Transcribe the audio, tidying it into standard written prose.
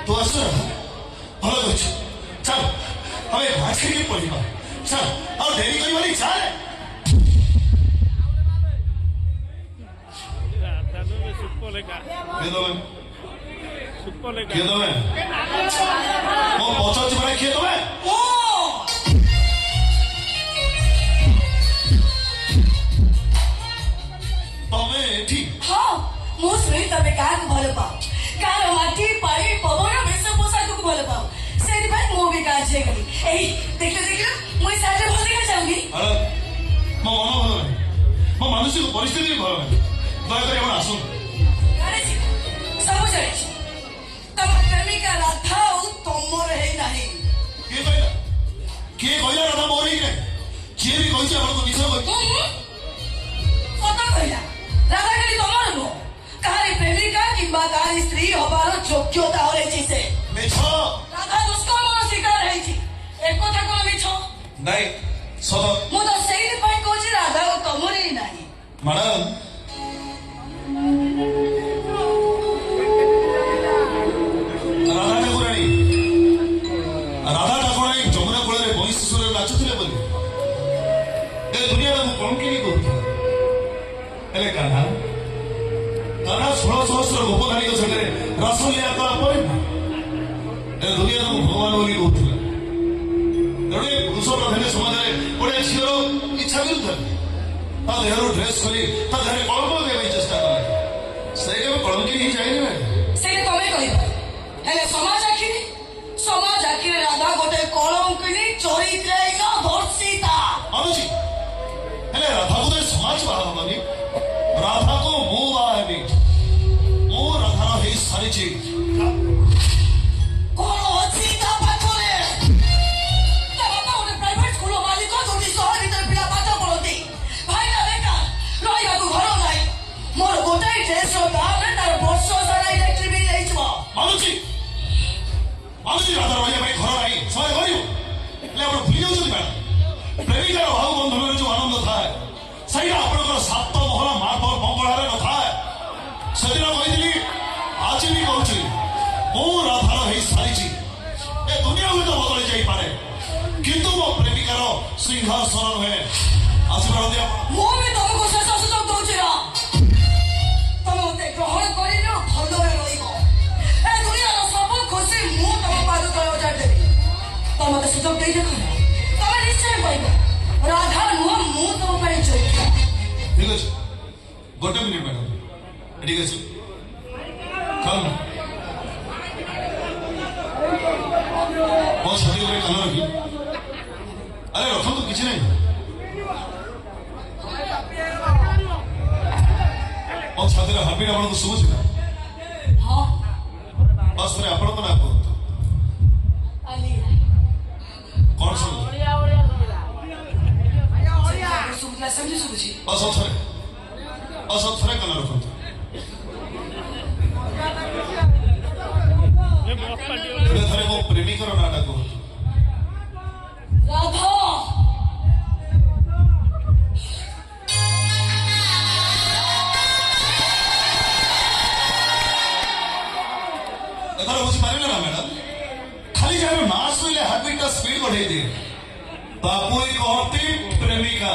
तू आस भल कर चल हमें भाषी पढ़ा चल और देरी कर चल किए दबे मो पचार पड़ा किए दबे तमें ठीक हाँ मो सुनी तबे कान भल पाओ कार माटी पानी पवन बेस पोशाक को भल पाओ सेति भाई मो भी काज जे गली एई देखले मुई साथे भल देखा चाहूंगी अरे मो मन भल नहीं मो मानसिक परिस्थिति भी भल नहीं दया कर हम आसु अरे जी सब जाई तम प्रेमिका राधा उ तमर हे नाही के कहला राधा मोर ही नहीं जे भी कहिছে हमर को विषय कहि सता कहला राधा खाली तमर नो कहारी प्रेमिका किंबा कहारी स्त्री होबार योग्यता होले से मिछ राधा दुष्कर्म शिकार है जी एक कथा को मिछ नहीं सदा मु तो सेही पाई कहछि राधा उ तमर ही नाही मैडम राधा ठाकुराणी जमुना कूल बंश सुर नाचुले बोली दुनिया कौन कि कान्हा कान्हा 1600 वर्ष गोपकानी सेठे रासलीला कला दुनिया भगवान बोली कहूला तेणु पुरुष प्रधान समाज में गोटे झीर इच्छा विरुद्ध देहर ड्रेस खोली देह कलंक देवा चेष्टा कले से कलंकी ही जाए से तमे कहबा हेले समाज आखिरे राधा गोटे कलंकिनी चरित्रहीन धर्षिता अनुजी हेले राधा को समाज बाहा हमानी राधा को मो बाहेबी मो राधार हे सारी कौन अच्छी ता पाखरे ता बाबा गोटे प्राइवेट स्कूल मालिक जोटी शहर भीतर पिला पाठ पढ़ती भाई ना बेटा रहिया को घर नाही मोर गोटे ड्रेस रो दाम ने तार वर्ष सारा इलेक्ट्रिक बिल लेइछबो अनुजी राधा रहिया भाई घर नाही सय गरियो ले आपण भूली जाउछन बा प्रेमिकार भाव बंधन जो आनंद थाए सहीटा आपणकर सात महला मार्बल बंगलारे न थाए सेदिन कहिदिली आज भी कहूछि मो राधार हे सारी ए दुनिया में तो बदली जाई पारे किंतु मो प्रेमिकार सिंहासन है आशीर्वाद दिया मो भी तुमको शेष सुযোগ दउछि ना तुम मते ग्रहण करिनो भलरे रहिबो ए दुनियार सब खुशी मु तुम पाद तळे उजाड़ देबी तुम मते सुযোগ देई देखो तुम निश्चय पाइबो राधा नुह मु तुम पर जोइया ठीक है गोटे मिनिट मैडम ठीक है कम बहुत छाती ऊपर कान रखी अरे रखो तो किसी नहीं बहुत छाती हार्टबीट आपन को सुबह ना हां बस फिर आपन को ना कहतो अली कौन सुन सुबह समझी सुबह असो थरे कान रखो थरे को प्रेमिकर नाटक हो राधा एथर बुझी पारिले ना मैडम खाली जब ना सुइले हार्टबीट का स्पीड बढ़ाई दे बापू कहती प्रेमिका